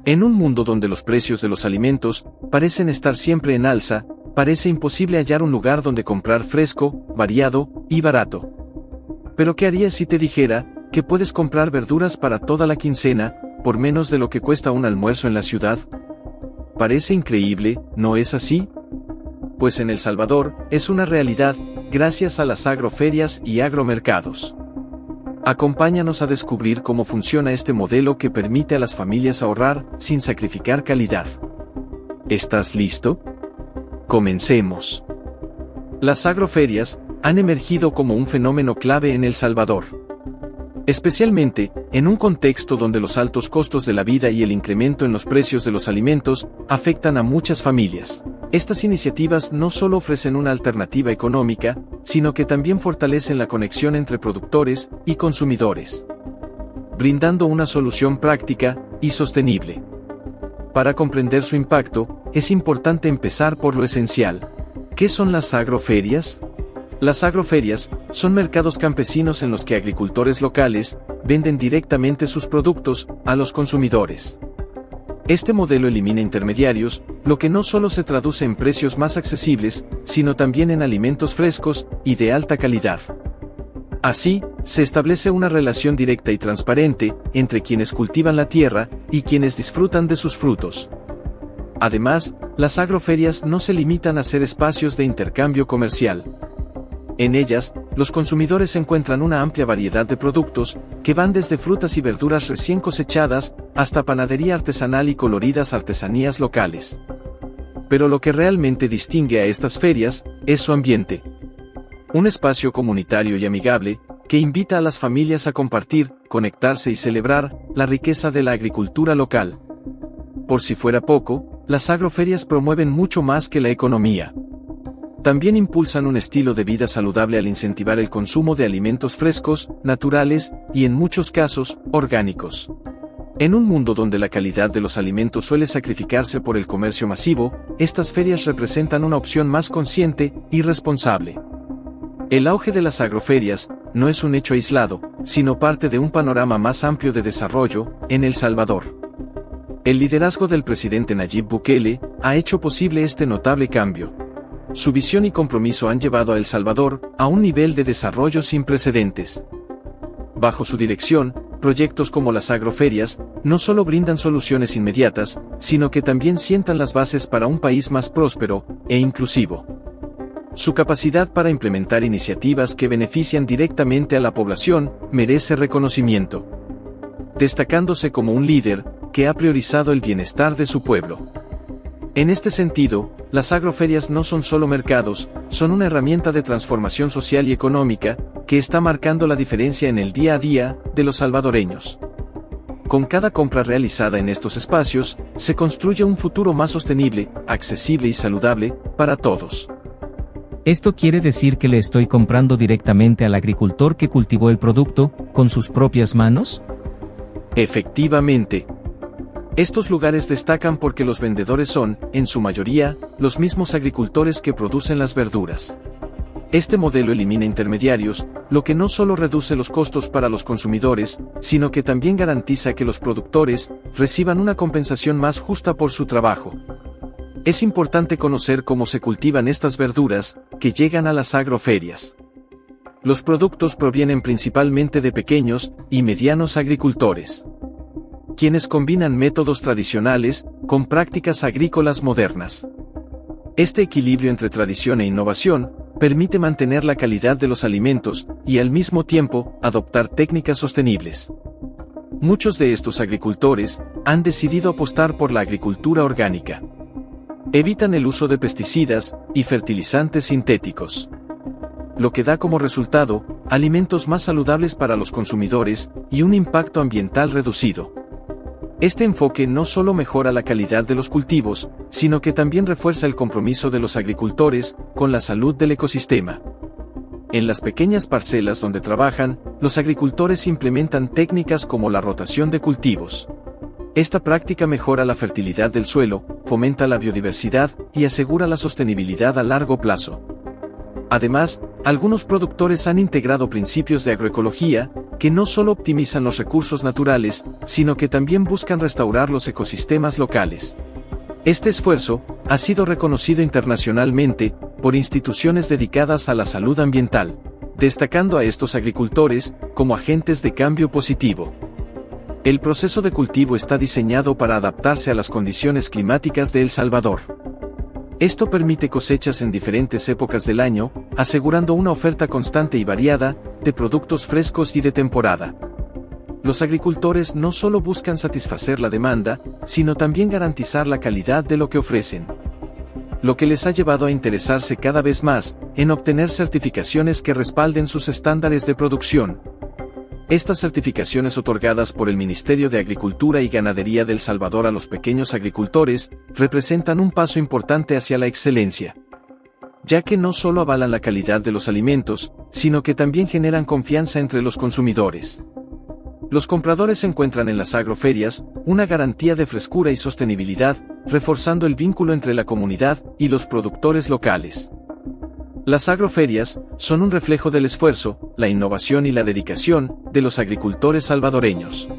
En un mundo donde los precios de los alimentos parecen estar siempre en alza, parece imposible hallar un lugar donde comprar fresco, variado y barato. Pero ¿qué harías si te dijera que puedes comprar verduras para toda la quincena, por menos de lo que cuesta un almuerzo en la ciudad? Parece increíble, ¿no es así? Pues en El Salvador es una realidad, gracias a las agroferias y agromercados. Acompáñanos a descubrir cómo funciona este modelo que permite a las familias ahorrar sin sacrificar calidad. ¿Estás listo? Comencemos. Las agroferias han emergido como un fenómeno clave en El Salvador. Especialmente, en un contexto donde los altos costos de la vida y el incremento en los precios de los alimentos afectan a muchas familias. Estas iniciativas no solo ofrecen una alternativa económica, sino que también fortalecen la conexión entre productores y consumidores, brindando una solución práctica y sostenible. Para comprender su impacto, es importante empezar por lo esencial. ¿Qué son las agroferias? Las agroferias son mercados campesinos en los que agricultores locales venden directamente sus productos a los consumidores. Este modelo elimina intermediarios, lo que no solo se traduce en precios más accesibles, sino también en alimentos frescos y de alta calidad. Así, se establece una relación directa y transparente entre quienes cultivan la tierra y quienes disfrutan de sus frutos. Además, las agroferias no se limitan a ser espacios de intercambio comercial. En ellas, los consumidores encuentran una amplia variedad de productos, que van desde frutas y verduras recién cosechadas, hasta panadería artesanal y coloridas artesanías locales. Pero lo que realmente distingue a estas ferias, es su ambiente. Un espacio comunitario y amigable, que invita a las familias a compartir, conectarse y celebrar la riqueza de la agricultura local. Por si fuera poco, las agroferias promueven mucho más que la economía. También impulsan un estilo de vida saludable al incentivar el consumo de alimentos frescos, naturales, y en muchos casos, orgánicos. En un mundo donde la calidad de los alimentos suele sacrificarse por el comercio masivo, estas ferias representan una opción más consciente y responsable. El auge de las agroferias no es un hecho aislado, sino parte de un panorama más amplio de desarrollo en El Salvador. El liderazgo del presidente Nayib Bukele ha hecho posible este notable cambio. Su visión y compromiso han llevado a El Salvador a un nivel de desarrollo sin precedentes. Bajo su dirección, proyectos como las agroferias no solo brindan soluciones inmediatas, sino que también sientan las bases para un país más próspero e inclusivo. Su capacidad para implementar iniciativas que benefician directamente a la población merece reconocimiento, destacándose como un líder que ha priorizado el bienestar de su pueblo. En este sentido, las agroferias no son solo mercados, son una herramienta de transformación social y económica, que está marcando la diferencia en el día a día de los salvadoreños. Con cada compra realizada en estos espacios, se construye un futuro más sostenible, accesible y saludable para todos. ¿Esto quiere decir que le estoy comprando directamente al agricultor que cultivó el producto, con sus propias manos? Efectivamente. Estos lugares destacan porque los vendedores son, en su mayoría, los mismos agricultores que producen las verduras. Este modelo elimina intermediarios, lo que no solo reduce los costos para los consumidores, sino que también garantiza que los productores reciban una compensación más justa por su trabajo. Es importante conocer cómo se cultivan estas verduras, que llegan a las agroferias. Los productos provienen principalmente de pequeños y medianos agricultores, quienes combinan métodos tradicionales con prácticas agrícolas modernas. Este equilibrio entre tradición e innovación permite mantener la calidad de los alimentos y al mismo tiempo adoptar técnicas sostenibles. Muchos de estos agricultores han decidido apostar por la agricultura orgánica. Evitan el uso de pesticidas y fertilizantes sintéticos, lo que da como resultado alimentos más saludables para los consumidores y un impacto ambiental reducido. Este enfoque no solo mejora la calidad de los cultivos, sino que también refuerza el compromiso de los agricultores con la salud del ecosistema. En las pequeñas parcelas donde trabajan, los agricultores implementan técnicas como la rotación de cultivos. Esta práctica mejora la fertilidad del suelo, fomenta la biodiversidad y asegura la sostenibilidad a largo plazo. Además, algunos productores han integrado principios de agroecología que no solo optimizan los recursos naturales, sino que también buscan restaurar los ecosistemas locales. Este esfuerzo ha sido reconocido internacionalmente por instituciones dedicadas a la salud ambiental, destacando a estos agricultores como agentes de cambio positivo. El proceso de cultivo está diseñado para adaptarse a las condiciones climáticas de El Salvador. Esto permite cosechas en diferentes épocas del año, asegurando una oferta constante y variada de productos frescos y de temporada. Los agricultores no solo buscan satisfacer la demanda, sino también garantizar la calidad de lo que ofrecen, lo que les ha llevado a interesarse cada vez más en obtener certificaciones que respalden sus estándares de producción. Estas certificaciones otorgadas por el Ministerio de Agricultura y Ganadería de El Salvador a los pequeños agricultores representan un paso importante hacia la excelencia, ya que no solo avalan la calidad de los alimentos, sino que también generan confianza entre los consumidores. Los compradores encuentran en las agroferias una garantía de frescura y sostenibilidad, reforzando el vínculo entre la comunidad y los productores locales. Las agroferias son un reflejo del esfuerzo, la innovación y la dedicación de los agricultores salvadoreños.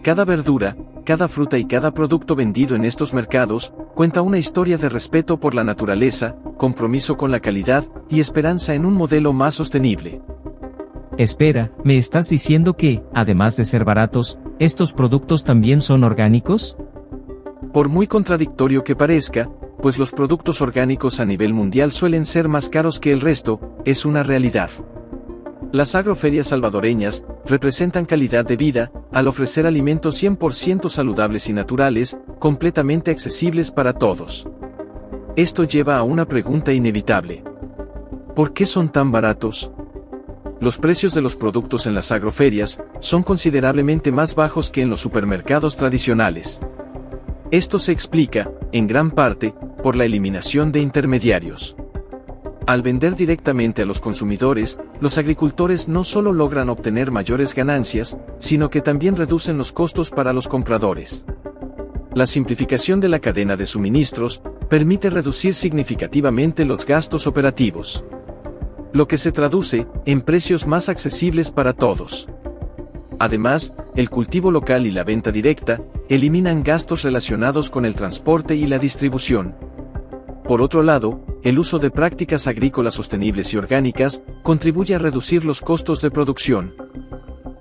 Cada verdura, cada fruta y cada producto vendido en estos mercados cuenta una historia de respeto por la naturaleza, compromiso con la calidad y esperanza en un modelo más sostenible. Espera, ¿me estás diciendo que, además de ser baratos, estos productos también son orgánicos? Por muy contradictorio que parezca, pues los productos orgánicos a nivel mundial suelen ser más caros que el resto, es una realidad. Las agroferias salvadoreñas representan calidad de vida, al ofrecer alimentos 100% saludables y naturales, completamente accesibles para todos. Esto lleva a una pregunta inevitable. ¿Por qué son tan baratos? Los precios de los productos en las agroferias son considerablemente más bajos que en los supermercados tradicionales. Esto se explica, en gran parte, por la eliminación de intermediarios. Al vender directamente a los consumidores, los agricultores no solo logran obtener mayores ganancias, sino que también reducen los costos para los compradores. La simplificación de la cadena de suministros permite reducir significativamente los gastos operativos, lo que se traduce en precios más accesibles para todos. Además, el cultivo local y la venta directa eliminan gastos relacionados con el transporte y la distribución. Por otro lado, el uso de prácticas agrícolas sostenibles y orgánicas contribuye a reducir los costos de producción.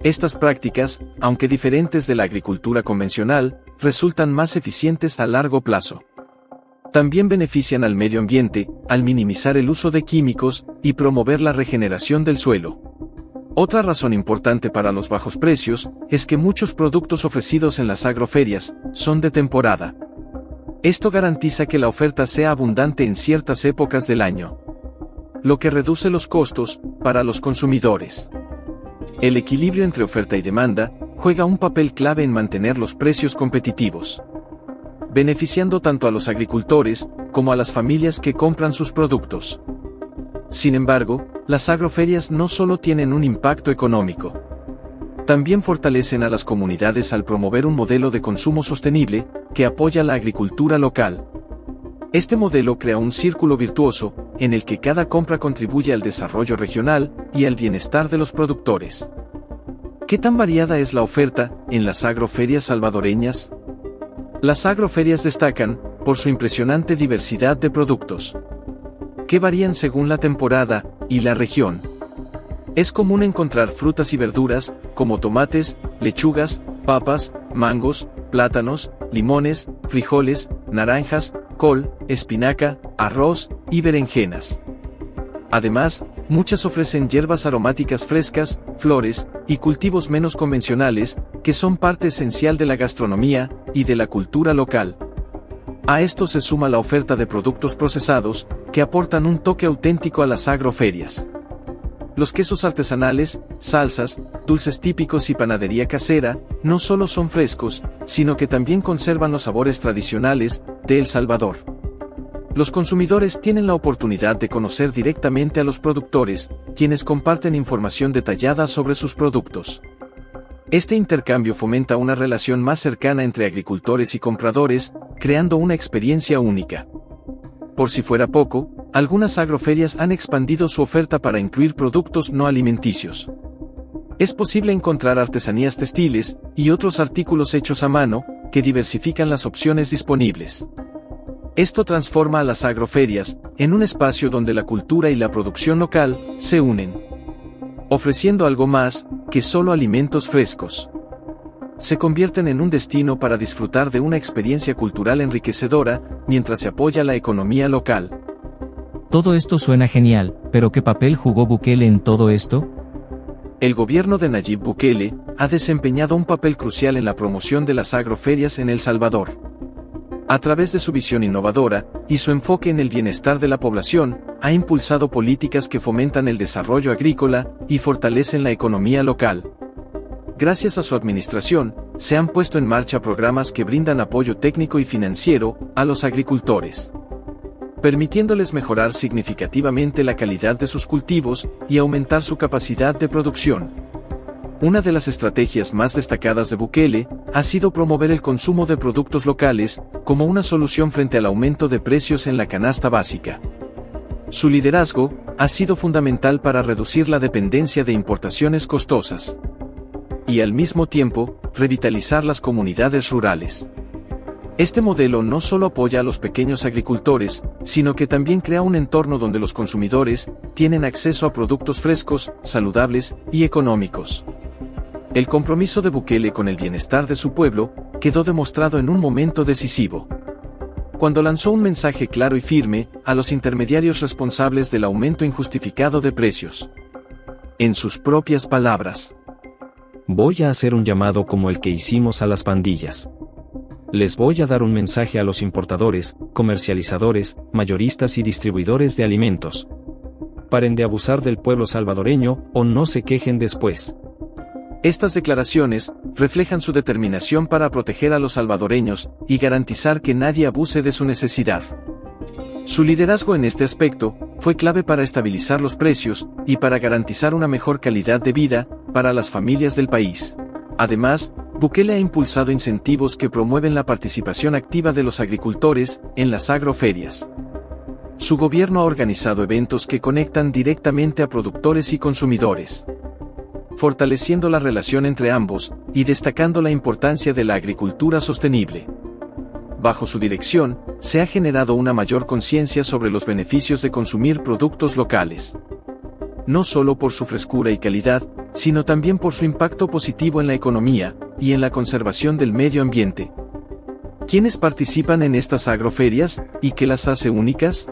Estas prácticas, aunque diferentes de la agricultura convencional, resultan más eficientes a largo plazo. También benefician al medio ambiente, al minimizar el uso de químicos y promover la regeneración del suelo. Otra razón importante para los bajos precios es que muchos productos ofrecidos en las agroferias son de temporada. Esto garantiza que la oferta sea abundante en ciertas épocas del año, lo que reduce los costos para los consumidores. El equilibrio entre oferta y demanda juega un papel clave en mantener los precios competitivos, beneficiando tanto a los agricultores como a las familias que compran sus productos. Sin embargo, las agroferias no solo tienen un impacto económico, también fortalecen a las comunidades al promover un modelo de consumo sostenible que apoya la agricultura local. Este modelo crea un círculo virtuoso, en el que cada compra contribuye al desarrollo regional y al bienestar de los productores. ¿Qué tan variada es la oferta en las agroferias salvadoreñas? Las agroferias destacan por su impresionante diversidad de productos, que varían según la temporada y la región. Es común encontrar frutas y verduras, como tomates, lechugas, papas, mangos, plátanos, limones, frijoles, naranjas, col, espinaca, arroz y berenjenas. Además, muchas ofrecen hierbas aromáticas frescas, flores y cultivos menos convencionales, que son parte esencial de la gastronomía y de la cultura local. A esto se suma la oferta de productos procesados, que aportan un toque auténtico a las agroferias. Los quesos artesanales, salsas, dulces típicos y panadería casera, no solo son frescos, sino que también conservan los sabores tradicionales de El Salvador. Los consumidores tienen la oportunidad de conocer directamente a los productores, quienes comparten información detallada sobre sus productos. Este intercambio fomenta una relación más cercana entre agricultores y compradores, creando una experiencia única. Por si fuera poco, algunas agroferias han expandido su oferta para incluir productos no alimenticios. Es posible encontrar artesanías textiles y otros artículos hechos a mano, que diversifican las opciones disponibles. Esto transforma a las agroferias en un espacio donde la cultura y la producción local se unen, ofreciendo algo más que solo alimentos frescos. Se convierten en un destino para disfrutar de una experiencia cultural enriquecedora, mientras se apoya la economía local. Todo esto suena genial, pero ¿qué papel jugó Bukele en todo esto? El gobierno de Nayib Bukele ha desempeñado un papel crucial en la promoción de las agroferias en El Salvador. A través de su visión innovadora y su enfoque en el bienestar de la población, ha impulsado políticas que fomentan el desarrollo agrícola y fortalecen la economía local. Gracias a su administración, se han puesto en marcha programas que brindan apoyo técnico y financiero a los agricultores, permitiéndoles mejorar significativamente la calidad de sus cultivos y aumentar su capacidad de producción. Una de las estrategias más destacadas de Bukele ha sido promover el consumo de productos locales como una solución frente al aumento de precios en la canasta básica. Su liderazgo ha sido fundamental para reducir la dependencia de importaciones costosas y al mismo tiempo, revitalizar las comunidades rurales. Este modelo no solo apoya a los pequeños agricultores, sino que también crea un entorno donde los consumidores tienen acceso a productos frescos, saludables y económicos. El compromiso de Bukele con el bienestar de su pueblo quedó demostrado en un momento decisivo, cuando lanzó un mensaje claro y firme a los intermediarios responsables del aumento injustificado de precios. En sus propias palabras: voy a hacer un llamado como el que hicimos a las pandillas. Les voy a dar un mensaje a los importadores, comercializadores, mayoristas y distribuidores de alimentos. Paren de abusar del pueblo salvadoreño, o no se quejen después. Estas declaraciones reflejan su determinación para proteger a los salvadoreños y garantizar que nadie abuse de su necesidad. Su liderazgo en este aspecto fue clave para estabilizar los precios y para garantizar una mejor calidad de vida para las familias del país. Además, Bukele ha impulsado incentivos que promueven la participación activa de los agricultores en las agroferias. Su gobierno ha organizado eventos que conectan directamente a productores y consumidores, fortaleciendo la relación entre ambos y destacando la importancia de la agricultura sostenible. Bajo su dirección, se ha generado una mayor conciencia sobre los beneficios de consumir productos locales, no solo por su frescura y calidad, sino también por su impacto positivo en la economía y en la conservación del medio ambiente. ¿Quiénes participan en estas agroferias y qué las hace únicas?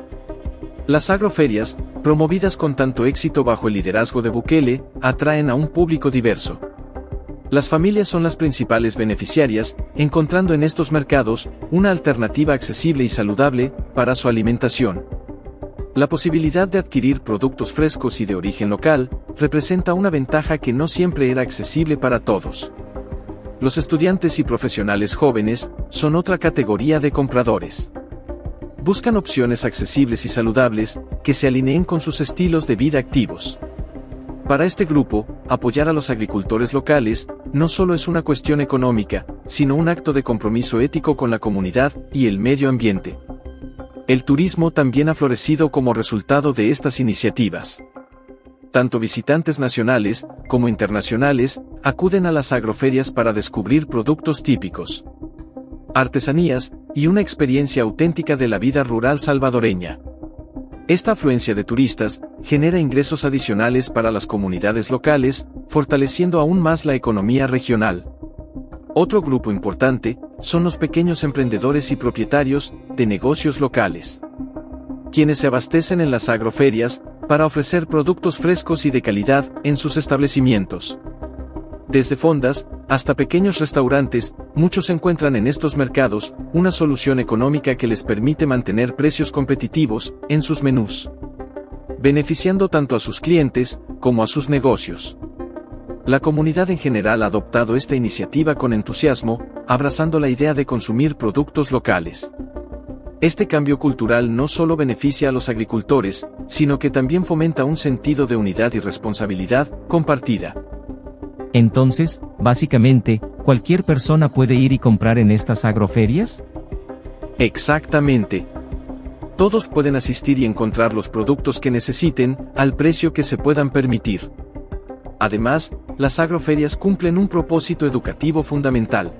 Las agroferias, promovidas con tanto éxito bajo el liderazgo de Bukele, atraen a un público diverso. Las familias son las principales beneficiarias, encontrando en estos mercados una alternativa accesible y saludable para su alimentación. La posibilidad de adquirir productos frescos y de origen local representa una ventaja que no siempre era accesible para todos. Los estudiantes y profesionales jóvenes son otra categoría de compradores. Buscan opciones accesibles y saludables que se alineen con sus estilos de vida activos. Para este grupo, apoyar a los agricultores locales no solo es una cuestión económica, sino un acto de compromiso ético con la comunidad y el medio ambiente. El turismo también ha florecido como resultado de estas iniciativas. Tanto visitantes nacionales como internacionales acuden a las agroferias para descubrir productos típicos, artesanías y una experiencia auténtica de la vida rural salvadoreña. Esta afluencia de turistas genera ingresos adicionales para las comunidades locales, fortaleciendo aún más la economía regional. Otro grupo importante son los pequeños emprendedores y propietarios de negocios locales, quienes se abastecen en las agroferias para ofrecer productos frescos y de calidad en sus establecimientos. Desde fondas hasta pequeños restaurantes, muchos encuentran en estos mercados una solución económica que les permite mantener precios competitivos en sus menús, beneficiando tanto a sus clientes como a sus negocios. La comunidad en general ha adoptado esta iniciativa con entusiasmo, abrazando la idea de consumir productos locales. Este cambio cultural no solo beneficia a los agricultores, sino que también fomenta un sentido de unidad y responsabilidad compartida. Entonces, básicamente, ¿cualquier persona puede ir y comprar en estas agroferias? Exactamente. Todos pueden asistir y encontrar los productos que necesiten, al precio que se puedan permitir. Además, las agroferias cumplen un propósito educativo fundamental.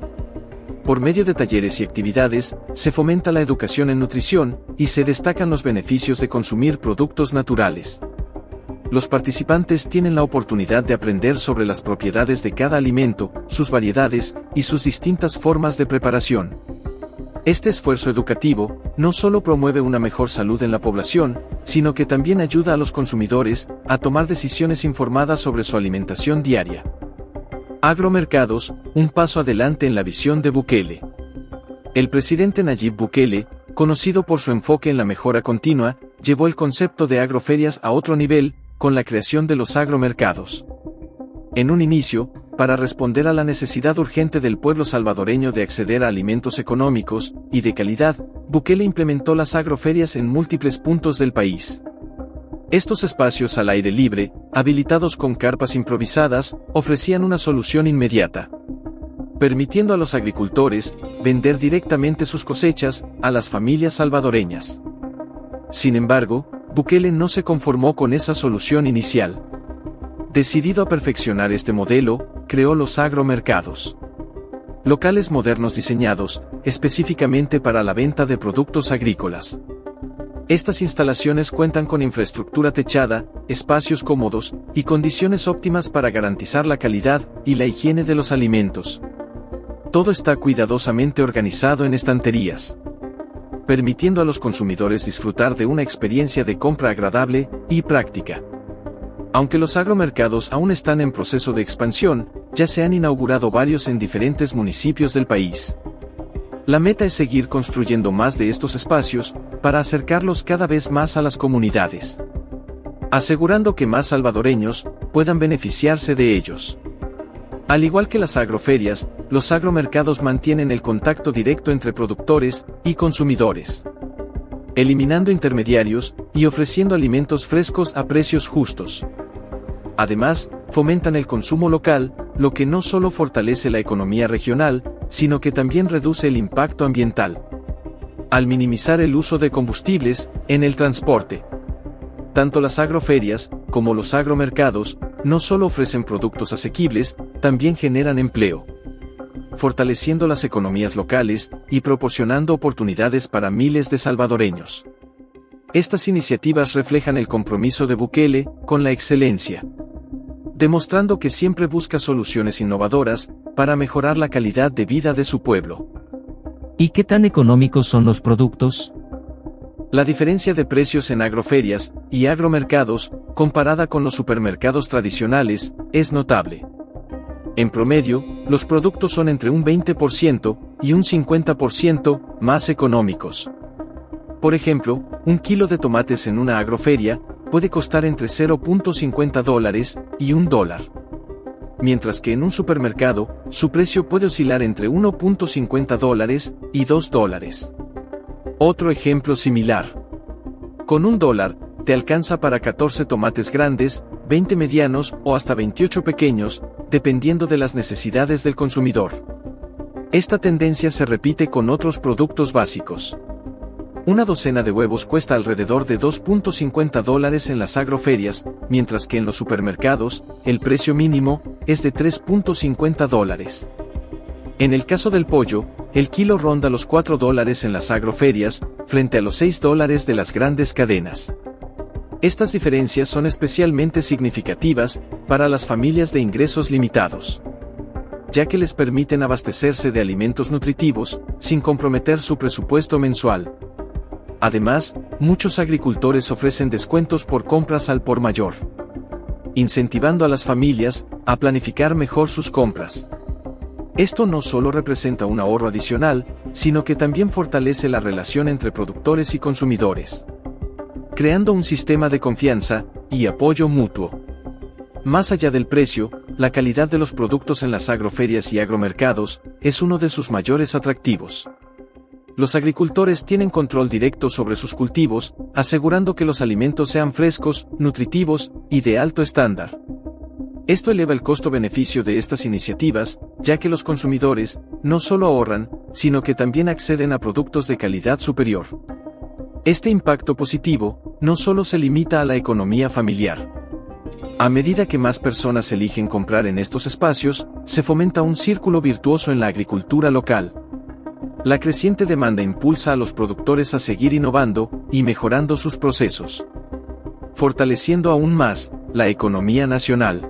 Por medio de talleres y actividades, se fomenta la educación en nutrición, y se destacan los beneficios de consumir productos naturales. Los participantes tienen la oportunidad de aprender sobre las propiedades de cada alimento, sus variedades, y sus distintas formas de preparación. Este esfuerzo educativo no solo promueve una mejor salud en la población, sino que también ayuda a los consumidores a tomar decisiones informadas sobre su alimentación diaria. Agromercados, un paso adelante en la visión de Bukele. El presidente Nayib Bukele, conocido por su enfoque en la mejora continua, llevó el concepto de agroferias a otro nivel, con la creación de los agromercados. En un inicio, para responder a la necesidad urgente del pueblo salvadoreño de acceder a alimentos económicos y de calidad, Bukele implementó las agroferias en múltiples puntos del país. Estos espacios al aire libre, habilitados con carpas improvisadas, ofrecían una solución inmediata, permitiendo a los agricultores vender directamente sus cosechas a las familias salvadoreñas. Sin embargo, Bukele no se conformó con esa solución inicial. Decidido a perfeccionar este modelo, creó los agromercados. Locales modernos diseñados específicamente para la venta de productos agrícolas. Estas instalaciones cuentan con infraestructura techada, espacios cómodos y condiciones óptimas para garantizar la calidad y la higiene de los alimentos. Todo está cuidadosamente organizado en estanterías, permitiendo a los consumidores disfrutar de una experiencia de compra agradable y práctica. Aunque los agromercados aún están en proceso de expansión, ya se han inaugurado varios en diferentes municipios del país. La meta es seguir construyendo más de estos espacios, para acercarlos cada vez más a las comunidades, asegurando que más salvadoreños puedan beneficiarse de ellos. Al igual que las agroferias, los agromercados mantienen el contacto directo entre productores y consumidores, eliminando intermediarios y ofreciendo alimentos frescos a precios justos. Además, fomentan el consumo local, lo que no solo fortalece la economía regional, sino que también reduce el impacto ambiental, al minimizar el uso de combustibles en el transporte. Tanto las agroferias como los agromercados no solo ofrecen productos asequibles, también generan empleo, fortaleciendo las economías locales y proporcionando oportunidades para miles de salvadoreños. Estas iniciativas reflejan el compromiso de Bukele con la excelencia, demostrando que siempre busca soluciones innovadoras para mejorar la calidad de vida de su pueblo. ¿Y qué tan económicos son los productos? La diferencia de precios en agroferias y agromercados, comparada con los supermercados tradicionales, es notable. En promedio, los productos son entre un 20% y un 50% más económicos. Por ejemplo, un kilo de tomates en una agroferia puede costar entre $0.50 y $1. Mientras que en un supermercado, su precio puede oscilar entre $1.50 y $2. Otro ejemplo similar. Con $1, te alcanza para 14 tomates grandes, 20 medianos o hasta 28 pequeños, dependiendo de las necesidades del consumidor. Esta tendencia se repite con otros productos básicos. Una docena de huevos cuesta alrededor de $2.50 en las agroferias, mientras que en los supermercados, el precio mínimo es de $3.50. En el caso del pollo, el kilo ronda los $4 en las agroferias, frente a los $6 de las grandes cadenas. Estas diferencias son especialmente significativas para las familias de ingresos limitados, ya que les permiten abastecerse de alimentos nutritivos sin comprometer su presupuesto mensual. Además, muchos agricultores ofrecen descuentos por compras al por mayor, incentivando a las familias a planificar mejor sus compras. Esto no solo representa un ahorro adicional, sino que también fortalece la relación entre productores y consumidores, creando un sistema de confianza y apoyo mutuo. Más allá del precio, la calidad de los productos en las agroferias y agromercados es uno de sus mayores atractivos. Los agricultores tienen control directo sobre sus cultivos, asegurando que los alimentos sean frescos, nutritivos y de alto estándar. Esto eleva el costo-beneficio de estas iniciativas, ya que los consumidores no solo ahorran, sino que también acceden a productos de calidad superior. Este impacto positivo no solo se limita a la economía familiar, A medida que más personas eligen comprar en estos espacios, se fomenta un círculo virtuoso en la agricultura local. La creciente demanda impulsa a los productores a seguir innovando y mejorando sus procesos, fortaleciendo aún más la economía nacional.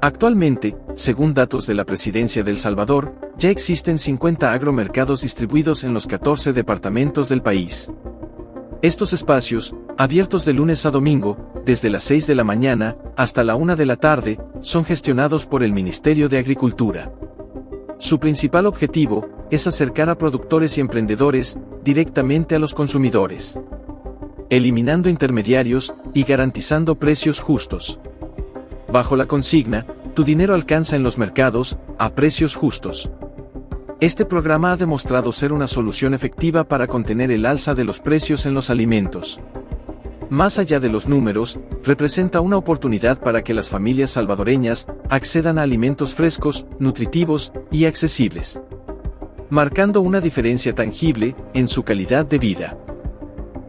Actualmente, según datos de la Presidencia de El Salvador, ya existen 50 agromercados distribuidos en los 14 departamentos del país. Estos espacios, abiertos de lunes a domingo, desde las 6 de la mañana hasta la 1 de la tarde, son gestionados por el Ministerio de Agricultura. Su principal objetivo es acercar a productores y emprendedores directamente a los consumidores, eliminando intermediarios y garantizando precios justos. Bajo la consigna, tu dinero alcanza en los mercados, a precios justos. Este programa ha demostrado ser una solución efectiva para contener el alza de los precios en los alimentos. Más allá de los números, representa una oportunidad para que las familias salvadoreñas accedan a alimentos frescos, nutritivos y accesibles, marcando una diferencia tangible en su calidad de vida.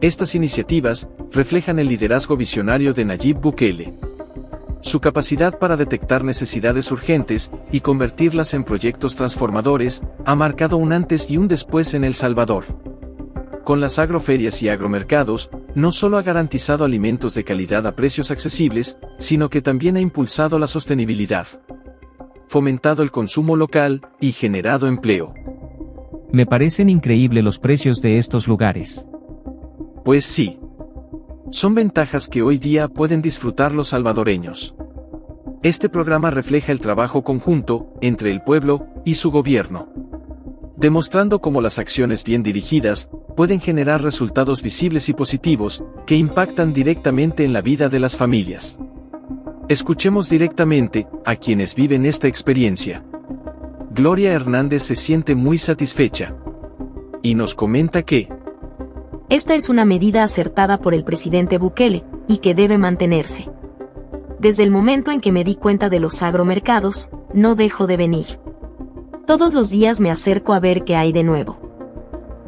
Estas iniciativas reflejan el liderazgo visionario de Nayib Bukele. Su capacidad para detectar necesidades urgentes y convertirlas en proyectos transformadores ha marcado un antes y un después en El Salvador. Con las agroferias y agromercados, no solo ha garantizado alimentos de calidad a precios accesibles, sino que también ha impulsado la sostenibilidad, fomentado el consumo local y generado empleo. Me parecen increíbles los precios de estos lugares. Pues sí. Son ventajas que hoy día pueden disfrutar los salvadoreños. Este programa refleja el trabajo conjunto entre el pueblo y su gobierno, demostrando cómo las acciones bien dirigidas pueden generar resultados visibles y positivos que impactan directamente en la vida de las familias. Escuchemos directamente a quienes viven esta experiencia. Gloria Hernández se siente muy satisfecha y nos comenta que esta es una medida acertada por el presidente Bukele, y que debe mantenerse. Desde el momento en que me di cuenta de los agromercados, no dejo de venir. Todos los días me acerco a ver qué hay de nuevo.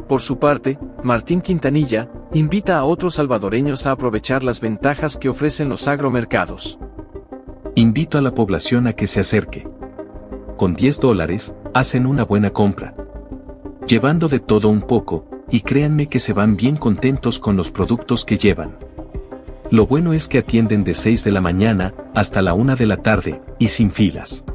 Por su parte, Martín Quintanilla invita a otros salvadoreños a aprovechar las ventajas que ofrecen los agromercados. Invito a la población a que se acerque. Con $10, hacen una buena compra. Llevando de todo un poco, y créanme que se van bien contentos con los productos que llevan. Lo bueno es que atienden de 6 de la mañana hasta la 1 de la tarde, y sin filas.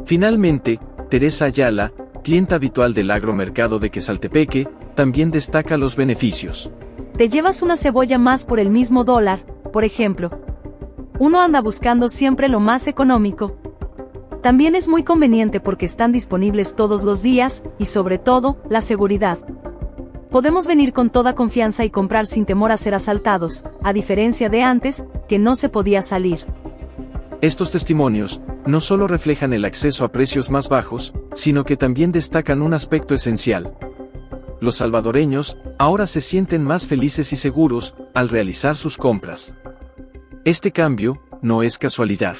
Finalmente, Teresa Ayala, clienta habitual del agromercado de Quesaltepeque, también destaca los beneficios. Te llevas una cebolla más por el mismo $1, por ejemplo. Uno anda buscando siempre lo más económico. También es muy conveniente porque están disponibles todos los días, y sobre todo, la seguridad. Podemos venir con toda confianza y comprar sin temor a ser asaltados, a diferencia de antes, que no se podía salir. Estos testimonios no solo reflejan el acceso a precios más bajos, sino que también destacan un aspecto esencial. Los salvadoreños ahora se sienten más felices y seguros al realizar sus compras. Este cambio no es casualidad.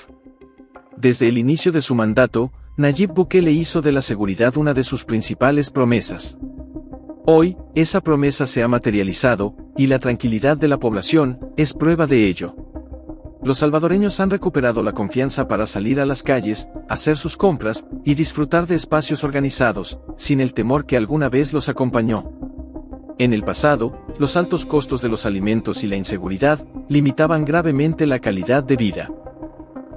Desde el inicio de su mandato, Nayib Bukele hizo de la seguridad una de sus principales promesas. Hoy, esa promesa se ha materializado, y la tranquilidad de la población es prueba de ello. Los salvadoreños han recuperado la confianza para salir a las calles, hacer sus compras, y disfrutar de espacios organizados, sin el temor que alguna vez los acompañó. En el pasado, los altos costos de los alimentos y la inseguridad limitaban gravemente la calidad de vida.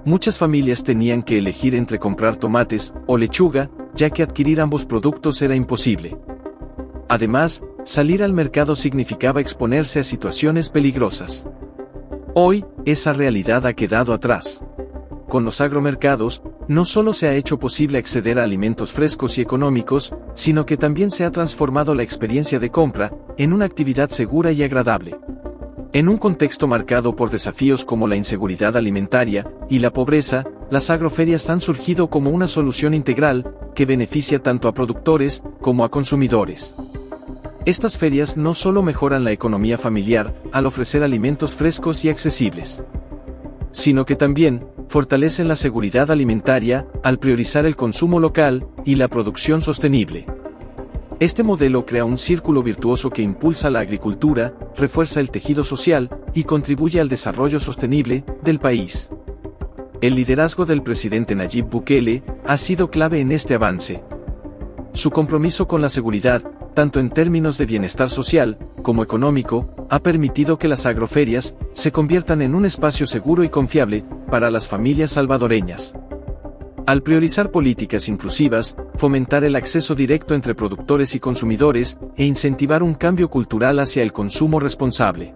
Muchas familias tenían que elegir entre comprar tomates o lechuga, ya que adquirir ambos productos era imposible. Además, salir al mercado significaba exponerse a situaciones peligrosas. Hoy, esa realidad ha quedado atrás. Con los agromercados, no solo se ha hecho posible acceder a alimentos frescos y económicos, sino que también se ha transformado la experiencia de compra en una actividad segura y agradable. En un contexto marcado por desafíos como la inseguridad alimentaria y la pobreza, las agroferias han surgido como una solución integral que beneficia tanto a productores como a consumidores. Estas ferias no solo mejoran la economía familiar al ofrecer alimentos frescos y accesibles, sino que también fortalecen la seguridad alimentaria al priorizar el consumo local y la producción sostenible. Este modelo crea un círculo virtuoso que impulsa la agricultura, refuerza el tejido social y contribuye al desarrollo sostenible del país. el liderazgo del presidente Nayib Bukele ha sido clave en este avance. Su compromiso con la seguridad, tanto en términos de bienestar social como económico, ha permitido que las agroferias se conviertan en un espacio seguro y confiable para las familias salvadoreñas. Al priorizar políticas inclusivas, fomentar el acceso directo entre productores y consumidores, e incentivar un cambio cultural hacia el consumo responsable,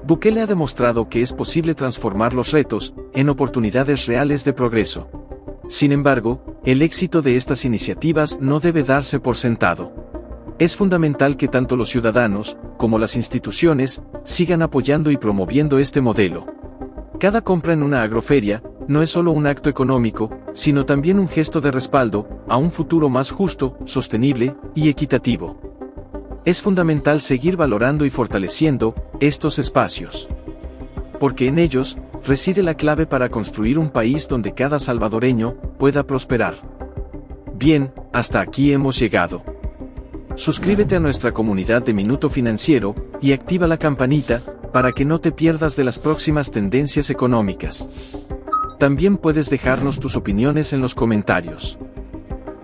Bukele ha demostrado que es posible transformar los retos en oportunidades reales de progreso. Sin embargo, el éxito de estas iniciativas no debe darse por sentado. Es fundamental que tanto los ciudadanos como las instituciones sigan apoyando y promoviendo este modelo. Cada compra en una agroferia no es solo un acto económico, sino también un gesto de respaldo a un futuro más justo, sostenible y equitativo. Es fundamental seguir valorando y fortaleciendo estos espacios, porque en ellos reside la clave para construir un país donde cada salvadoreño pueda prosperar. Bien, hasta aquí hemos llegado. Suscríbete a nuestra comunidad de Minuto Financiero y activa la campanita para que no te pierdas de las próximas tendencias económicas. También puedes dejarnos tus opiniones en los comentarios.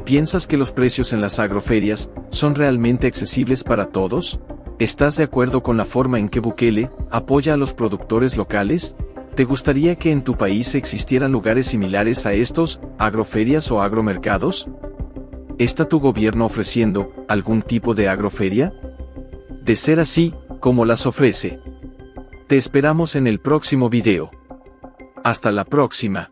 ¿Piensas que los precios en las agroferias son realmente accesibles para todos? ¿Estás de acuerdo con la forma en que Bukele apoya a los productores locales? ¿Te gustaría que en tu país existieran lugares similares a estos, agroferias o agromercados? ¿Está tu gobierno ofreciendo algún tipo de agroferia? De ser así, ¿cómo las ofrece? Te esperamos en el próximo video. Hasta la próxima.